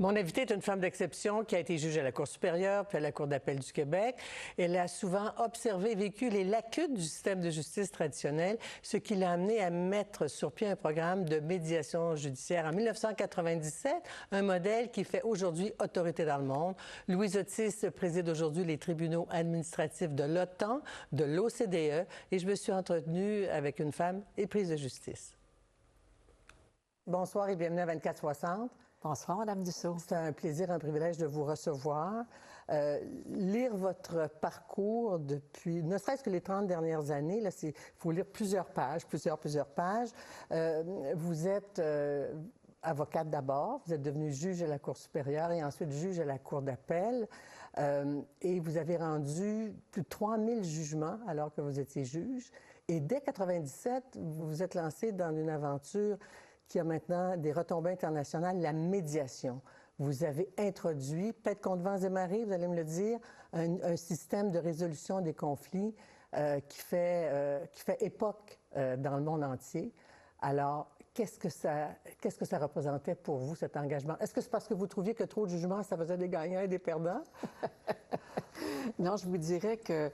Mon invitée est une femme d'exception qui a été juge à la Cour supérieure puis à la Cour d'appel du Québec. Elle a souvent observé et vécu les lacunes du système de justice traditionnel, ce qui l'a amenée à mettre sur pied un programme de médiation judiciaire en 1997, un modèle qui fait aujourd'hui autorité dans le monde. Louise Otis préside aujourd'hui les tribunaux administratifs de l'OTAN, de l'OCDE, et je me suis entretenue avec une femme éprise de justice. Bonsoir et bienvenue à 24/60. Bonsoir, Mme Dussault. C'est un plaisir, un privilège de vous recevoir. Lire votre parcours depuis, ne serait-ce que les 30 dernières années, là, il faut lire plusieurs pages, plusieurs pages. Vous êtes avocate d'abord, vous êtes devenue juge à la Cour supérieure et ensuite juge à la Cour d'appel. Et vous avez rendu plus de 3000 jugements alors que vous étiez juge. Et dès 1997, vous vous êtes lancé dans une aventure qui a maintenant des retombées internationales, la médiation. Vous avez introduit, peut-être contre vents et marées, vous allez me le dire, un système de résolution des conflits qui fait époque dans le monde entier. Alors, qu'est-ce que ça représentait pour vous, cet engagement? Est-ce que c'est parce que vous trouviez que trop de jugements, ça faisait des gagnants et des perdants? Non, je vous dirais que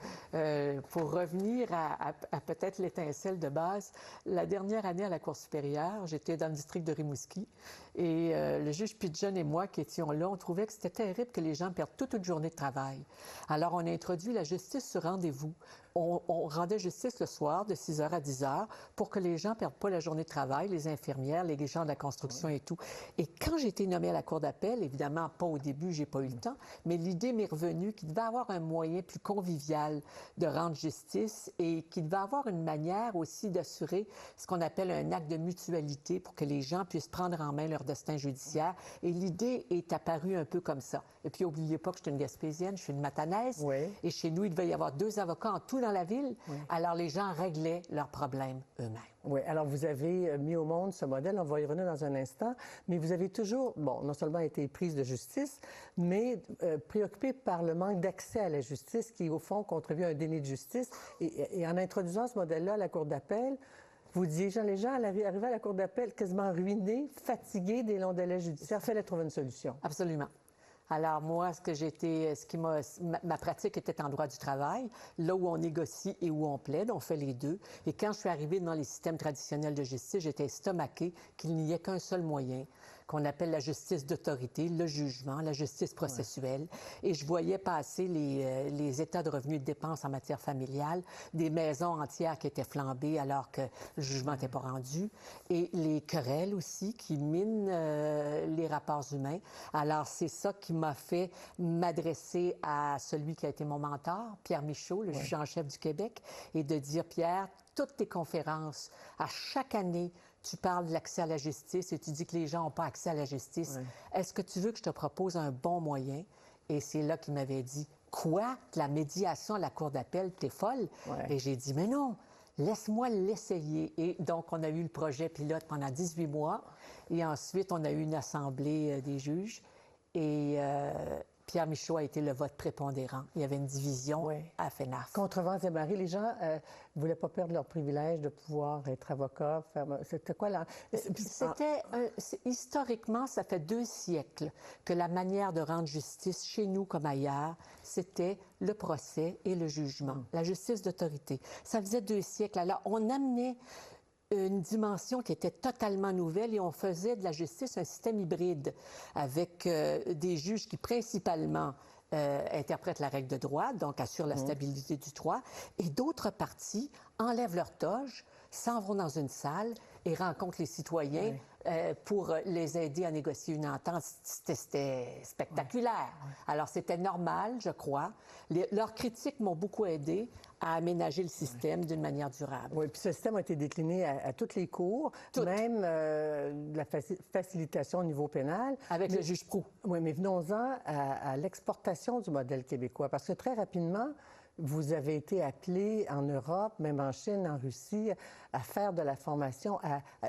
pour revenir à peut-être l'étincelle de base, la dernière année à la Cour supérieure, j'étais dans le district de Rimouski et le juge Pidgeon et moi qui étions là, on trouvait que c'était terrible que les gens perdent toute une journée de travail. Alors, on a introduit la justice sur rendez-vous. On rendait justice le soir de 6h à 10h pour que les gens ne perdent pas la journée de travail, les infirmières, les gens de la construction et tout. Et quand j'ai été nommée à la Cour d'appel, évidemment, pas au début, j'ai pas eu le temps, mais l'idée m'est revenue qu'il devait avoir un moyen plus convivial de rendre justice et qu'il devait avoir une manière aussi d'assurer ce qu'on appelle un acte de mutualité pour que les gens puissent prendre en main leur destin judiciaire. Et l'idée est apparue un peu comme ça. Et puis, n'oubliez pas que je suis une Gaspésienne, je suis une Matanaise. Oui. Et chez nous, il devait y avoir 2 avocats en tout dans la ville. Oui. Alors, les gens réglaient leurs problèmes eux-mêmes. Oui, alors vous avez mis au monde ce modèle, on va y revenir dans un instant, mais vous avez toujours, bon, non seulement été prise de justice, mais préoccupée par le manque d'accès à la justice qui, au fond, contribue à un déni de justice. Et en introduisant ce modèle-là à la Cour d'appel, vous disiez, les gens arrivaient à la Cour d'appel quasiment ruinés, fatigués des longs délais judiciaires. Fallait trouver une solution. Absolument. Alors moi, ma pratique était en droit du travail, là où on négocie et où on plaide, on fait les deux. Et quand je suis arrivée dans les systèmes traditionnels de justice, j'étais estomaquée qu'il n'y ait qu'un seul moyen, qu'on appelle la justice d'autorité, le jugement, la justice processuelle. Ouais. Et je voyais passer les états de revenus et de dépenses en matière familiale, des maisons entières qui étaient flambées alors que le jugement n'était pas rendu, et les querelles aussi qui minent les rapports humains. Alors c'est ça qui m'a fait m'adresser à celui qui a été mon mentor, Pierre Michaud, le juge en chef du Québec, et de dire, Pierre, toutes tes conférences, à chaque année, tu parles de l'accès à la justice et tu dis que les gens n'ont pas accès à la justice. Oui. Est-ce que tu veux que je te propose un bon moyen? Et c'est là qu'il m'avait dit, quoi? De la médiation à la Cour d'appel, t'es folle? Ouais. Et j'ai dit, mais non, laisse-moi l'essayer. Et donc, on a eu le projet pilote pendant 18 mois. Et ensuite, on a eu une assemblée des juges. Et Pierre Michaud a été le vote prépondérant. Il y avait une division à FENAF. Contre vents et marées, les gens ne voulaient pas perdre leur privilège de pouvoir être avocat. C'était quoi là? Historiquement, ça fait 2 siècles que la manière de rendre justice chez nous comme ailleurs, c'était le procès et le jugement, la justice d'autorité. Ça faisait 2 siècles. Alors, on amenait une dimension qui était totalement nouvelle et on faisait de la justice un système hybride avec des juges qui principalement interprètent la règle de droit, donc assurent la stabilité du droit, et d'autres parties enlèvent leur toge, s'en vont dans une salle et rencontrent les citoyens pour les aider à négocier une entente. C'était spectaculaire. Alors, c'était normal, je crois. Leurs critiques m'ont beaucoup aidé à aménager le système d'une manière durable. Oui, puis ce système a été décliné à toutes les cours, même la facilitation au niveau pénal. Avec le juge Proulx. Oui, mais venons-en à l'exportation du modèle québécois, parce que très rapidement, vous avez été appelé en Europe, même en Chine, en Russie, à faire de la formation.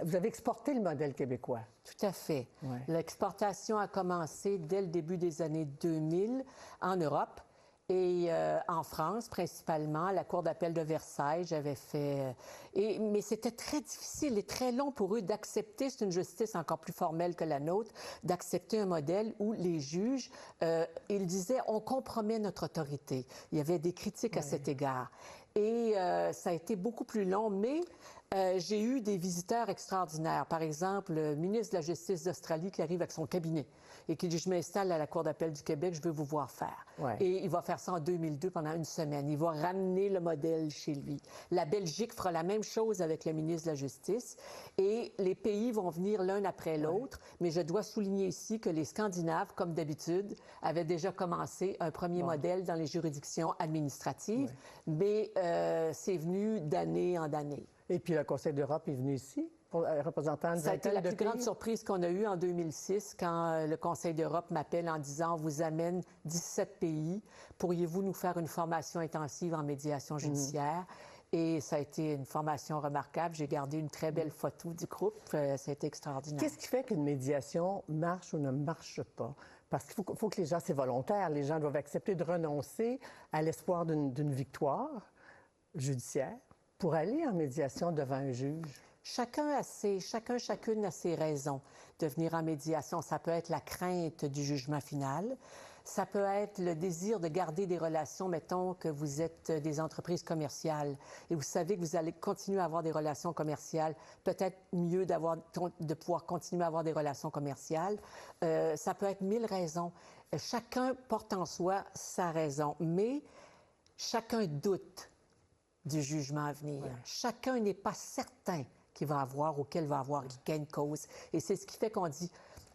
Vous avez exporté le modèle québécois. Tout à fait. Ouais. L'exportation a commencé dès le début des années 2000 en Europe. Et en France, principalement, à la Cour d'appel de Versailles, j'avais fait... mais c'était très difficile et très long pour eux d'accepter, c'est une justice encore plus formelle que la nôtre, d'accepter un modèle où les juges, ils disaient, on compromet notre autorité. Il y avait des critiques à cet égard. Et ça a été beaucoup plus long, mais j'ai eu des visiteurs extraordinaires. Par exemple, le ministre de la Justice d'Australie qui arrive avec son cabinet et qui dit, je m'installe à la Cour d'appel du Québec, je veux vous voir faire. Et il va faire ça en 2002 pendant une semaine. Il va ramener le modèle chez lui. La Belgique fera la même chose avec le ministre de la Justice et les pays vont venir l'un après l'autre. Mais je dois souligner ici que les Scandinaves, comme d'habitude, avaient déjà commencé un premier modèle dans les juridictions administratives, mais c'est venu d'année en année. Et puis le Conseil d'Europe est venu ici, pour représentant de Ça a été la plus grande surprise qu'on a eue en 2006 quand le Conseil d'Europe m'appelle en disant « On vous amène 17 pays. Pourriez-vous nous faire une formation intensive en médiation judiciaire? » Et ça a été une formation remarquable. J'ai gardé une très belle photo du groupe. Ça a été extraordinaire. Qu'est-ce qui fait qu'une médiation marche ou ne marche pas? Parce qu'il faut que les gens, c'est volontaire, les gens doivent accepter de renoncer à l'espoir d'une victoire judiciaire pour aller en médiation devant un juge. Chacune a ses raisons de venir en médiation. Ça peut être la crainte du jugement final. Ça peut être le désir de garder des relations. Mettons que vous êtes des entreprises commerciales et vous savez que vous allez continuer à avoir des relations commerciales. Peut-être mieux de pouvoir continuer à avoir des relations commerciales. Ça peut être 1000 raisons. Chacun porte en soi sa raison, mais chacun doute du jugement à venir. Chacun n'est pas certain qu'il va avoir ou qu'elle va avoir gain de cause. Et c'est ce qui fait qu'on dit,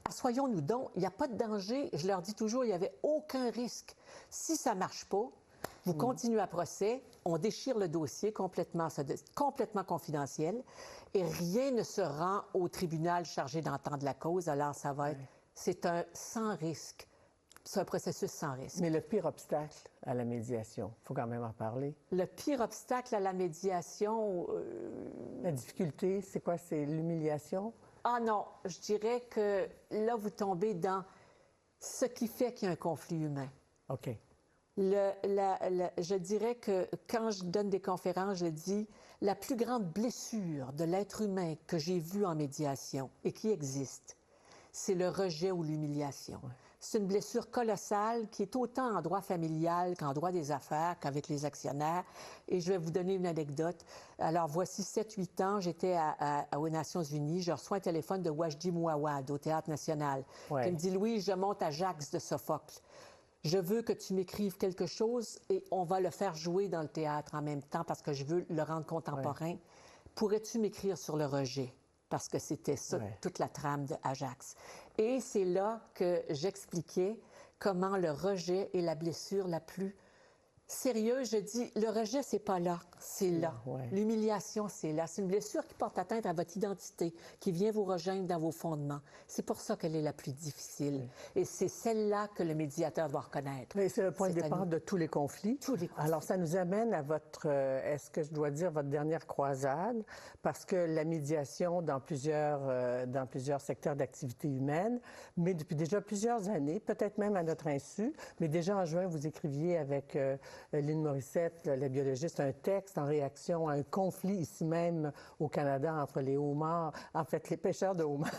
assoyons-nous donc, il n'y a pas de danger. Je leur dis toujours, il n'y avait aucun risque. Si ça ne marche pas, vous continuez à procès, on déchire le dossier complètement confidentiel et rien ne se rend au tribunal chargé d'entendre la cause. Alors, ça va être, c'est un sans risque. C'est un processus sans risque. Mais le pire obstacle à la médiation, il faut quand même en parler. Le pire obstacle à la médiation... La difficulté, c'est quoi? C'est l'humiliation? Ah non, je dirais que là, vous tombez dans ce qui fait qu'il y a un conflit humain. OK. Je dirais que quand je donne des conférences, je dis la plus grande blessure de l'être humain que j'ai vue en médiation et qui existe, c'est le rejet ou l'humiliation. C'est une blessure colossale qui est autant en droit familial qu'en droit des affaires, qu'avec les actionnaires. Et je vais vous donner une anecdote. Alors, voici 7-8 ans, j'étais aux Nations Unies. Je reçois un téléphone de Wajdi Mouawad au Théâtre National qui me dit « Louise, je monte à Jacques de Sophocle. Je veux que tu m'écrives quelque chose et on va le faire jouer dans le théâtre en même temps parce que je veux le rendre contemporain. Pourrais-tu m'écrire sur le rejet? » Parce que c'était ça, toute la trame de Ajax. Et c'est là que j'expliquais comment le rejet est la blessure la plus sérieuse. Je dis, le rejet, c'est pas là, c'est là. L'humiliation, c'est là. C'est une blessure qui porte atteinte à votre identité, qui vient vous rejoindre dans vos fondements. C'est pour ça qu'elle est la plus difficile. Et c'est celle-là que le médiateur doit reconnaître. Mais c'est le point de départ de tous les conflits. Tous les conflits. Alors, ça nous amène à votre, est-ce que je dois dire, votre dernière croisade, parce que la médiation dans plusieurs secteurs d'activité humaine, mais depuis déjà plusieurs années, peut-être même à notre insu, mais déjà en juin, vous écriviez avec Lynn Morissette, la biologiste, un texte en réaction à un conflit ici même au Canada entre les homards, en fait les pêcheurs de homards,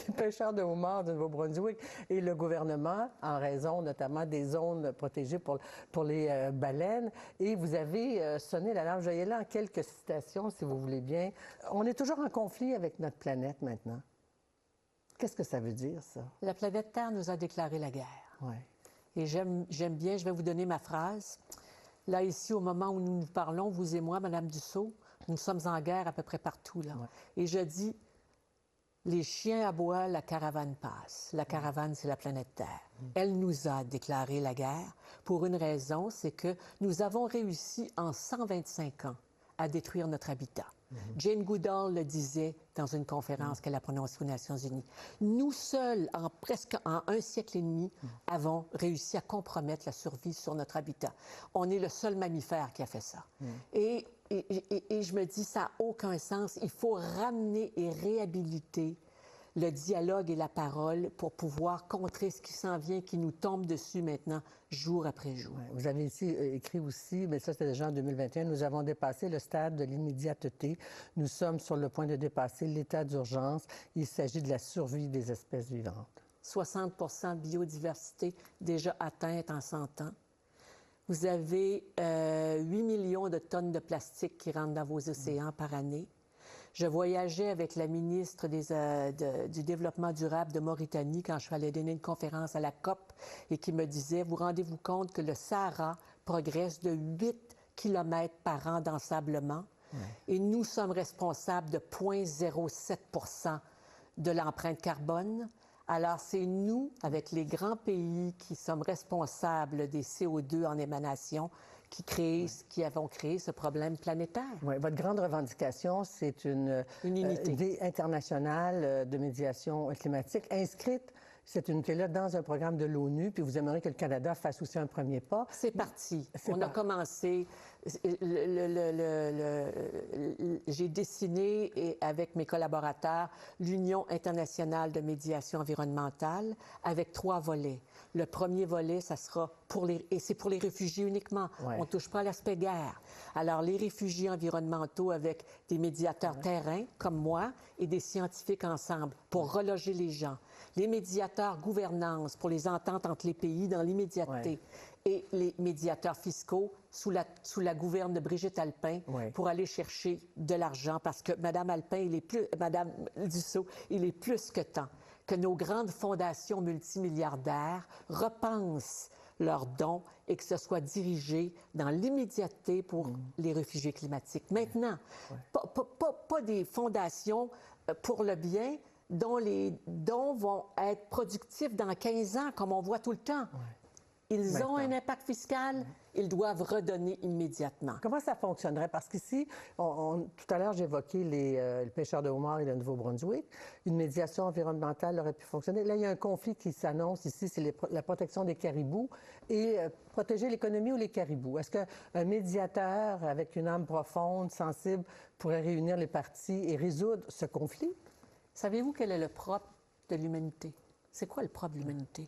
les pêcheurs de homards du Nouveau-Brunswick et le gouvernement, en raison notamment des zones protégées pour les baleines. Et vous avez sonné l'alarme. Je vais là en quelques citations, si vous voulez bien. On est toujours en conflit avec notre planète maintenant. Qu'est-ce que ça veut dire, ça? La planète Terre nous a déclaré la guerre. Oui. Et j'aime bien, je vais vous donner ma phrase. Là, ici, au moment où nous nous parlons, vous et moi, Madame Dussault, nous sommes en guerre à peu près partout, là. Et je dis, les chiens aboient, la caravane passe. La caravane, c'est la planète Terre. Elle nous a déclaré la guerre pour une raison, c'est que nous avons réussi en 125 ans à détruire notre habitat. Jane Goodall le disait dans une conférence qu'elle a prononcée aux Nations Unies. Nous seuls, en un siècle et demi, avons réussi à compromettre la survie sur notre habitat. On est le seul mammifère qui a fait ça. Et je me dis, ça n'a aucun sens. Il faut ramener et réhabiliter le dialogue et la parole pour pouvoir contrer ce qui s'en vient, qui nous tombe dessus maintenant, jour après jour. Ouais, vous avez ici écrit aussi, mais ça c'était déjà en 2021, nous avons dépassé le stade de l'immédiateté. Nous sommes sur le point de dépasser l'état d'urgence. Il s'agit de la survie des espèces vivantes. 60 de biodiversité déjà atteinte en 100 ans. Vous avez 8 millions de tonnes de plastique qui rentrent dans vos océans par année. Je voyageais avec la ministre du Développement durable de Mauritanie quand je suis allée donner une conférence à la COP et qui me disait, vous rendez-vous compte que le Sahara progresse de 8 km par an d'ensablement et nous sommes responsables de 0,07 de l'empreinte carbone. Alors, c'est nous, avec les grands pays qui sommes responsables des CO2 en émanation, qui avons créé ce problème planétaire. Oui, votre grande revendication, c'est une unité idée internationale de médiation climatique inscrite, cette unité-là, dans un programme de l'ONU, puis vous aimeriez que le Canada fasse aussi un premier pas. C'est parti. On a commencé. J'ai dessiné avec mes collaborateurs l'Union internationale de médiation environnementale avec 3 volets. Le premier volet, ça sera c'est pour les réfugiés uniquement. Ouais. On ne touche pas à l'aspect guerre. Alors, les réfugiés environnementaux avec des médiateurs terrain, comme moi, et des scientifiques ensemble pour reloger les gens. Les médiateurs gouvernance pour les ententes entre les pays dans l'immédiateté. Et les médiateurs fiscaux sous la gouverne de Brigitte Alpin pour aller chercher de l'argent parce que Mme Alpin, Mme Dussault, il est plus que temps que nos grandes fondations multimilliardaires repensent leurs dons et que ce soit dirigé dans l'immédiateté pour les réfugiés climatiques. Maintenant, pas des fondations pour le bien dont les dons vont être productifs dans 15 ans, comme on voit tout le temps. Ils ont un impact fiscal, ils doivent redonner immédiatement. Comment ça fonctionnerait? Parce qu'ici, tout à l'heure, j'évoquais les pêcheurs de homards et le Nouveau-Brunswick. Une médiation environnementale aurait pu fonctionner. Là, il y a un conflit qui s'annonce ici, c'est la protection des caribous et protéger l'économie ou les caribous. Est-ce qu'un médiateur avec une âme profonde, sensible, pourrait réunir les parties et résoudre ce conflit? Savez-vous quel est le propre de l'humanité? C'est quoi le propre de l'humanité?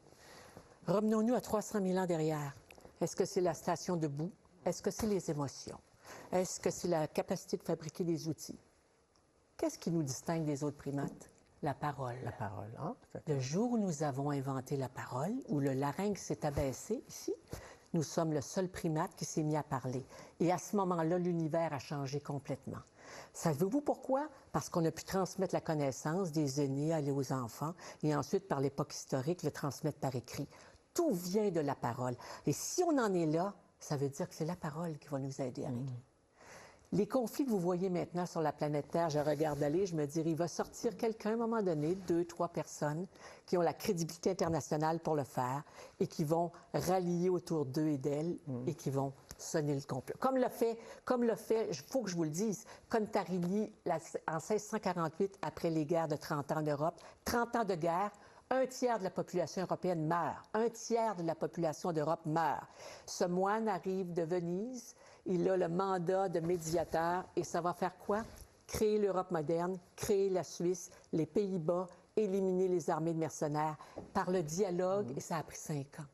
Revenons-nous à 300 000 ans derrière. Est-ce que c'est la station debout? Est-ce que c'est les émotions? Est-ce que c'est la capacité de fabriquer des outils? Qu'est-ce qui nous distingue des autres primates? La parole. La parole, hein? Le jour où nous avons inventé la parole, où le larynx s'est abaissé ici, nous sommes le seul primate qui s'est mis à parler. Et à ce moment-là, l'univers a changé complètement. Savez-vous pourquoi? Parce qu'on a pu transmettre la connaissance des aînés, aller aux enfants, et ensuite, par l'époque historique, le transmettre par écrit. Tout vient de la parole. Et si on en est là, ça veut dire que c'est la parole qui va nous aider à régler. Les conflits que vous voyez maintenant sur la planète Terre, je regarde aller, je me dis, il va sortir quelqu'un à un moment donné, 2, 3 personnes qui ont la crédibilité internationale pour le faire et qui vont rallier autour d'eux et d'elles et qui vont sonner le complot. Comme le fait, il faut que je vous le dise, Contarini, en 1648, après les guerres de 30 ans d'Europe, 30 ans de guerre, 1/3 de la population européenne meurt. 1/3 de la population d'Europe meurt. Ce moine arrive de Venise, il a le mandat de médiateur et ça va faire quoi? Créer l'Europe moderne, créer la Suisse, les Pays-Bas, éliminer les armées de mercenaires par le dialogue et ça a pris 5 ans.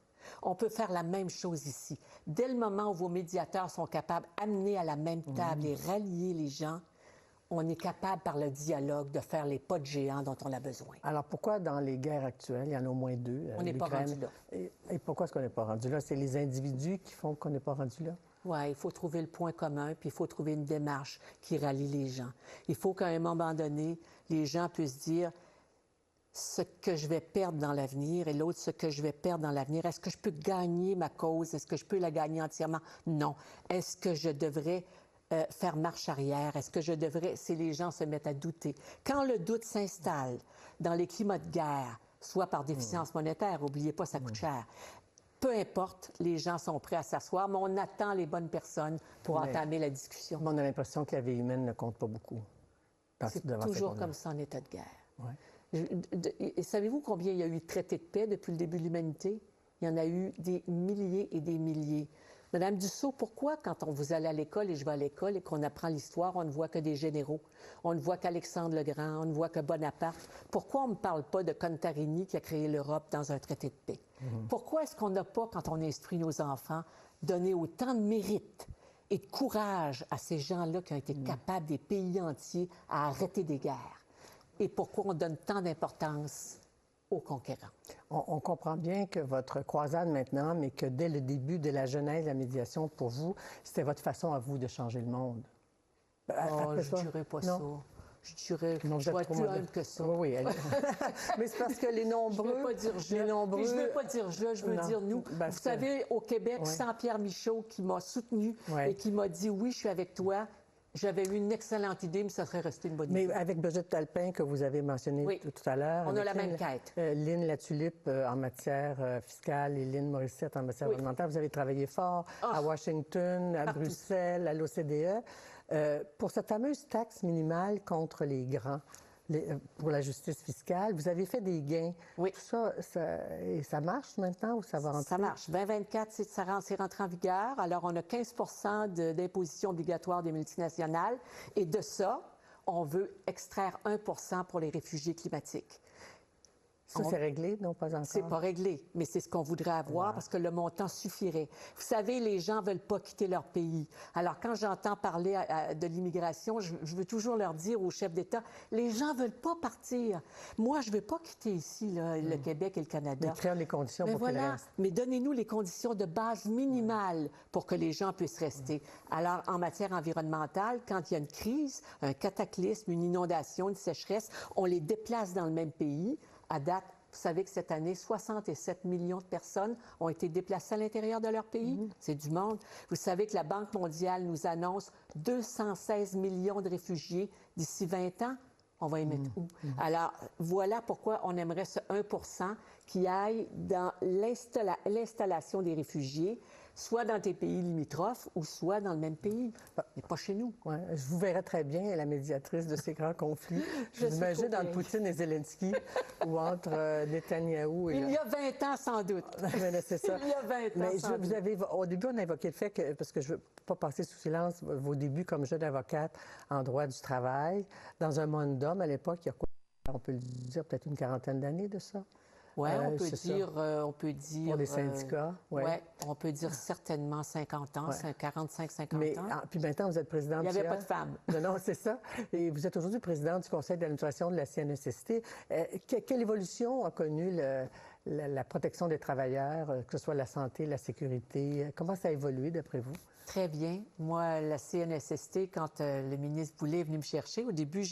On peut faire la même chose ici. Dès le moment où vos médiateurs sont capables d'amener à la même table et rallier les gens, on est capable, par le dialogue, de faire les pas de géant dont on a besoin. Alors, pourquoi dans les guerres actuelles, il y en a au moins 2? On n'est pas rendu là. Et pourquoi est-ce qu'on n'est pas rendu là? C'est les individus qui font qu'on n'est pas rendu là? Oui, il faut trouver le point commun, puis il faut trouver une démarche qui rallie les gens. Il faut qu'à un moment donné, les gens puissent dire ce que je vais perdre dans l'avenir et l'autre ce que je vais perdre dans l'avenir. Est-ce que je peux gagner ma cause? Est-ce que je peux la gagner entièrement? Non. Est-ce que je devrais faire marche arrière? Est-ce que je devrais, si les gens se mettent à douter? Quand le doute s'installe dans les climats de guerre, soit par déficience monétaire, n'oubliez pas, ça coûte cher. Peu importe, les gens sont prêts à s'asseoir, mais on attend les bonnes personnes pour entamer la discussion. On a l'impression que la vie humaine ne compte pas beaucoup. C'est toujours comme ça en état de guerre. Ouais. Et savez-vous combien il y a eu de traités de paix depuis le début de l'humanité? Il y en a eu des milliers et des milliers. Madame Dussault, pourquoi quand vous allez à l'école et je vais à l'école et qu'on apprend l'histoire, on ne voit que des généraux? On ne voit qu'Alexandre le Grand, on ne voit que Bonaparte. Pourquoi on ne me parle pas de Contarini qui a créé l'Europe dans un traité de paix? Pourquoi est-ce qu'on n'a pas, quand on instruit nos enfants, donné autant de mérite et de courage à ces gens-là qui ont été capables, des pays entiers, à arrêter des guerres? Et pourquoi on donne tant d'importance aux conquérants? On comprend bien que votre croisade maintenant, mais que dès le début, dès la genèse de la médiation, pour vous, c'était votre façon à vous de changer le monde. Oh, je ne dirais pas ça. Je dirais que je vais être plus humble que ça. Oui, oui. Mais c'est parce que les nombreux... Je ne veux pas dire je. Nombreux... Je ne veux pas dire je veux dire nous. Ben, vous savez, au Québec, sans Pierre Michaud qui m'a soutenu et qui m'a dit « Oui, je suis avec toi », j'avais eu une excellente idée, mais ça serait resté une bonne idée. Mais avec Brigitte Talpin, que vous avez mentionné tout à l'heure... On a la même quête. Lynn Latulippe en matière fiscale et Lynn Morissette en matière environnementale. Vous avez travaillé fort à Washington, à Bruxelles, à l'OCDE. Pour cette fameuse taxe minimale contre les grands, pour la justice fiscale, vous avez fait des gains. Oui. Tout ça, et ça marche maintenant ou ça va rentrer? Ça marche. 2024, c'est rentré en vigueur. Alors, on a 15 d'imposition obligatoire des multinationales. Et de ça, on veut extraire 1 pour les réfugiés climatiques. Ça, c'est réglé? Non, pas encore? C'est pas réglé, mais c'est ce qu'on voudrait avoir parce que le montant suffirait. Vous savez, les gens veulent pas quitter leur pays. Alors, quand j'entends parler de l'immigration, je veux toujours leur dire aux chefs d'État, les gens veulent pas partir. Moi, je veux pas quitter ici le Québec et le Canada. Mais créer les conditions pour qu'ils restent. Mais donnez-nous les conditions de base minimales pour que les gens puissent rester. Alors, en matière environnementale, quand il y a une crise, un cataclysme, une inondation, une sécheresse, on les déplace dans le même pays. À date, vous savez que cette année, 67 millions de personnes ont été déplacées à l'intérieur de leur pays. C'est du monde. Vous savez que la Banque mondiale nous annonce 216 millions de réfugiés d'ici 20 ans. On va y mettre où? Alors, voilà pourquoi on aimerait ce 1 qui aille dans l'installation des réfugiés, soit dans des pays limitrophes ou soit dans le même pays, mais pas chez nous. Ouais, je vous verrais très bien la médiatrice de ces grands conflits. Je vous imagine entre Poutine et Zelensky ou entre Netanyahou et... Il y a 20 ans, sans doute. Mais c'est ça. Il y a 20 ans, mais sans doute. Au début, on a évoqué le fait que, parce que je ne veux pas passer sous silence vos débuts comme jeune avocate en droit du travail, dans un monde d'hommes à l'époque, il y a quoi? On peut le dire, peut-être une quarantaine d'années de ça? Oui, on peut dire... Pour les syndicats, oui. Ouais, on peut dire certainement 50 ans, 45-50 ans. Puis maintenant, vous êtes présidente... Il n'y avait pas de femmes. Non, c'est ça. Et vous êtes aujourd'hui présidente du conseil d'administration de la CNESST. Quelle évolution a connue la protection des travailleurs, que ce soit la santé, la sécurité? Comment ça a évolué, d'après vous? Très bien. Moi, la CNSST, quand le ministre Boulay est venu me chercher, au début,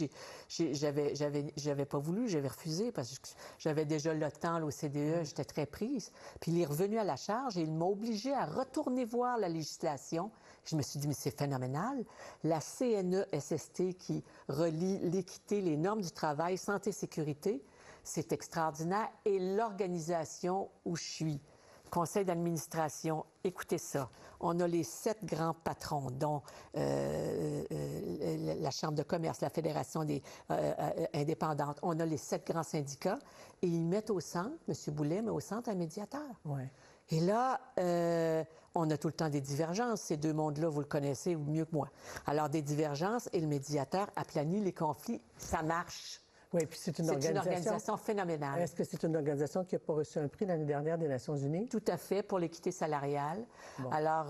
j'avais pas voulu, j'avais refusé parce que j'avais déjà le temps à l'OCDE, j'étais très prise. Puis il est revenu à la charge et il m'a obligée à retourner voir la législation. Je me suis dit, mais c'est phénoménal. La CNESST qui relie l'équité, les normes du travail, santé, sécurité, c'est extraordinaire. Et l'organisation où je suis, conseil d'administration, écoutez ça. On a les 7 grands patrons, dont la Chambre de commerce, la Fédération des indépendantes. On a les 7 grands syndicats et ils mettent au centre, M. Boulay met au centre un médiateur. Ouais. Et là, on a tout le temps des divergences. Ces deux mondes-là, vous le connaissez mieux que moi. Alors, des divergences et le médiateur aplanit les conflits. Ça marche. Oui, puis c'est une organisation phénoménale. Est-ce que c'est une organisation qui n'a pas reçu un prix l'année dernière des Nations unies? Tout à fait, pour l'équité salariale. Bon. Alors,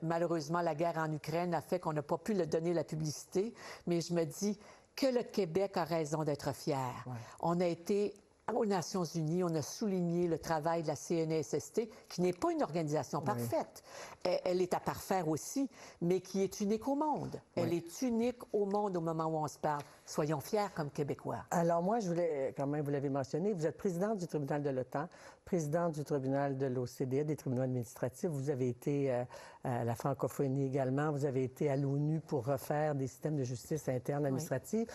malheureusement, la guerre en Ukraine a fait qu'on n'a pas pu le donner la publicité, mais je me dis que le Québec a raison d'être fier. Ouais. On a été aux Nations unies, on a souligné le travail de la CNESST, qui n'est pas une organisation parfaite. Elle est à parfaire aussi, mais qui est unique au monde. Elle est unique au monde au moment où on se parle. Soyons fiers comme Québécois. Alors moi, je voulais, quand même, vous l'avez mentionné, vous êtes présidente du tribunal de l'OTAN, présidente du tribunal de l'OCDE, des tribunaux administratifs. Vous avez été à la francophonie également. Vous avez été à l'ONU pour refaire des systèmes de justice interne administrative.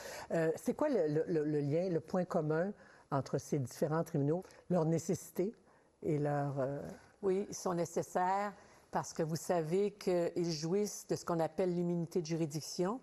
C'est quoi le lien, le point commun entre ces différents tribunaux, leur nécessité et leur... Oui, ils sont nécessaires parce que vous savez qu'ils jouissent de ce qu'on appelle l'immunité de juridiction.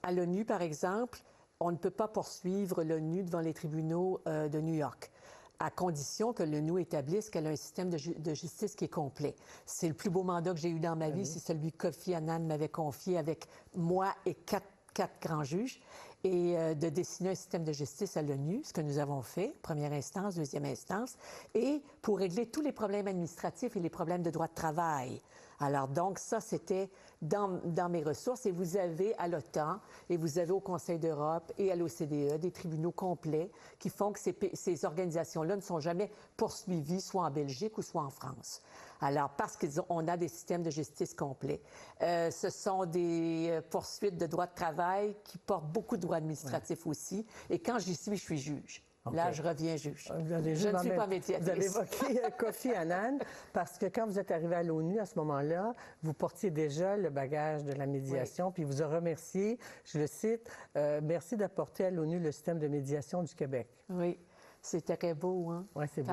À l'ONU, par exemple, on ne peut pas poursuivre l'ONU devant les tribunaux de New York. à condition que l'ONU établisse qu'elle a un système de justice qui est complet. C'est le plus beau mandat que j'ai eu dans ma vie, c'est celui que Kofi Annan m'avait confié avec moi et quatre grands juges, et de dessiner un système de justice à l'ONU, ce que nous avons fait, première instance, deuxième instance, et pour régler tous les problèmes administratifs et les problèmes de droit de travail. Alors donc, ça, c'était dans mes ressources. Et vous avez à l'OTAN, et vous avez au Conseil d'Europe et à l'OCDE des tribunaux complets qui font que ces organisations-là ne sont jamais poursuivies, soit en Belgique ou soit en France. Alors, parce qu'on a des systèmes de justice complets. Ce sont des poursuites de droit de travail qui portent beaucoup de droits administratifs aussi. Et quand j'y suis, je suis juge. Okay. Là, je reviens juge. Je ne suis pas médiatrice. Vous avez évoqué Kofi Annan, parce que quand vous êtes arrivé à l'ONU, à ce moment-là, vous portiez déjà le bagage de la médiation, puis il vous a remercié, je le cite, « Merci d'apporter à l'ONU le système de médiation du Québec ». Oui. C'était très beau, hein? Oui, c'est beau.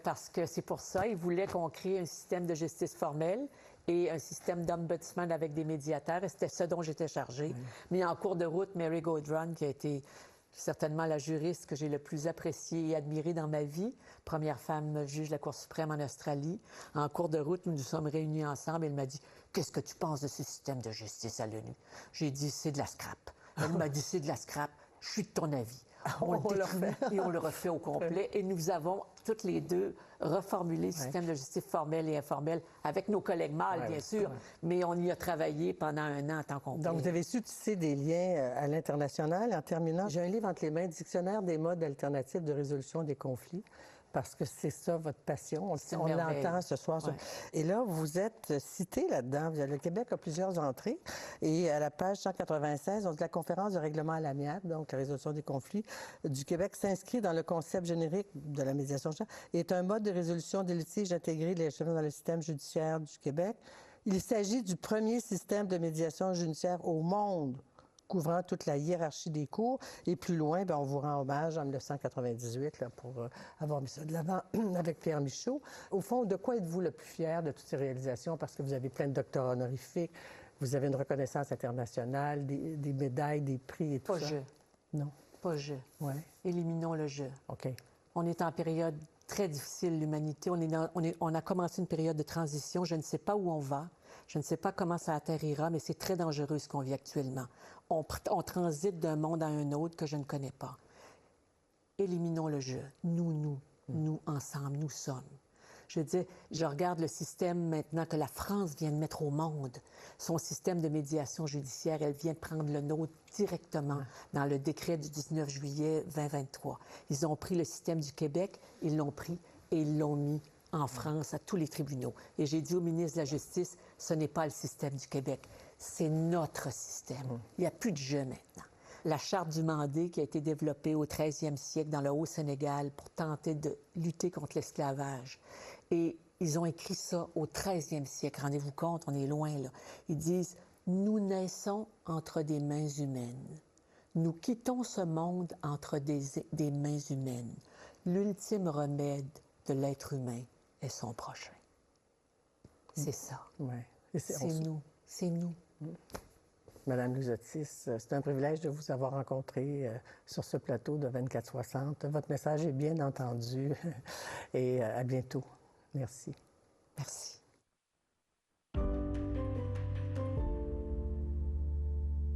Parce que c'est pour ça, ils voulaient qu'on crée un système de justice formelle et un système d'ombudsman avec des médiateurs, et c'était ce dont j'étais chargée. Oui. Mais en cours de route, Mary Gaudron, qui a été certainement la juriste que j'ai le plus appréciée et admirée dans ma vie, première femme juge de la Cour suprême en Australie. En cours de route, nous nous sommes réunis ensemble et elle m'a dit « Qu'est-ce que tu penses de ce système de justice à l'ONU? » J'ai dit « C'est de la scrap. » Elle m'a dit « C'est de la scrap. Je suis de ton avis. » On le refait. Et on le refait au complet. Et nous avons toutes les deux reformulé le système de justice formel et informel avec nos collègues mâles, bien sûr, mais on y a travaillé pendant un an en temps complet. Donc, vous avez su tisser des liens à l'international. En terminant, j'ai un livre entre les mains, Dictionnaire des modes alternatifs de résolution des conflits, parce que c'est ça votre passion. On l'entend ce soir. Ouais. Et là, vous êtes cité là-dedans. Le Québec a plusieurs entrées. Et à la page 196, on dit la conférence de règlement à l'amiable, donc la résolution des conflits du Québec, s'inscrit dans le concept générique de la médiation et est un mode de résolution des litiges intégré dans le système judiciaire du Québec. Il s'agit du premier système de médiation judiciaire au monde couvrant toute la hiérarchie des cours. Et plus loin, bien, on vous rend hommage en 1998 là, pour avoir mis ça de l'avant avec Pierre Michaud. Au fond, de quoi êtes-vous le plus fier de toutes ces réalisations? Parce que vous avez plein de doctorats honorifiques, vous avez une reconnaissance internationale, des médailles, des prix et tout ça. Pas jeu. Non. Pas jeu. Ouais. Éliminons le jeu. OK. On est en période très difficile, l'humanité. On a commencé une période de transition. Je ne sais pas où on va. Je ne sais pas comment ça atterrira, mais c'est très dangereux ce qu'on vit actuellement. On transite d'un monde à un autre que je ne connais pas. Éliminons le jeu. Nous, ensemble, nous sommes. Je veux dire, je regarde le système maintenant que la France vient de mettre au monde. Son système de médiation judiciaire, elle vient de prendre le nôtre directement dans le décret du 19 juillet 2023. Ils ont pris le système du Québec, ils l'ont pris et ils l'ont mis en France à tous les tribunaux. Et j'ai dit au ministre de la Justice, ce n'est pas le système du Québec, c'est notre système. Il n'y a plus de jeu maintenant. La Charte du Mandé qui a été développée au 13e siècle dans le Haut-Sénégal pour tenter de lutter contre l'esclavage. Et ils ont écrit ça au 13e siècle. Rendez-vous compte, on est loin, là. Ils disent « Nous naissons entre des mains humaines. Nous quittons ce monde entre des mains humaines. L'ultime remède de l'être humain est son prochain. » C'est ça. Ouais. C'est nous. C'est nous. Madame Lizotis, c'est un privilège de vous avoir rencontré sur ce plateau de 24/60. Votre message est bien entendu et à bientôt. Merci. Merci.